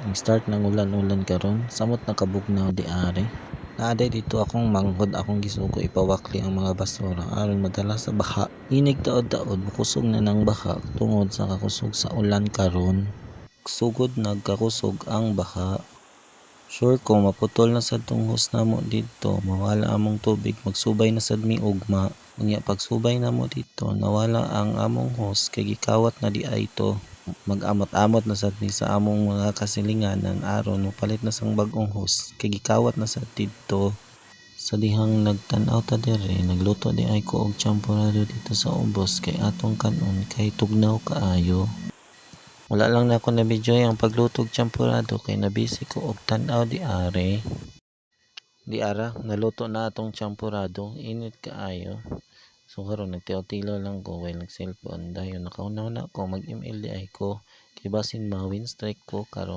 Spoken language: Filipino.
Ang start ng ulan-ulan karon, samot nakabugnaw di ari. Naaday dito akong manghod akong gisugo ipawakli ang mga basura aron madala sa baha. Inig taod-taod kusog na ng baha tungod sa kakusog sa ulan karon. Sugod nagkakusog ang baha. Sure ko maputol na sad tong hose namo dito, mawala among tubig, magsubay na sad mi ugma. Unya pagsubay namo dito, nawala ang among hose kay gikawat na di ay to. Mag-amot-amot na sad mi sa among mga kasilinganan aron mopalit na sang bag-ong hose kay gikawat na sad didto. Sa dihang nagtan-aw ta diri, nagluto di ay ko og champorado dito sa ubos kay atong kanon kay tugnaw kaayo. Wala lang na ako na video ang pagluto og champorado kay nabisi ko og tan-aw di are. Di ara, naluto na atong champorado, init kaayo. So karon nagtilaw-tilaw lang ko while nag-cellphone dayon nakauna na ako mag-email di ay ko kay basin ma-win strike ko karon.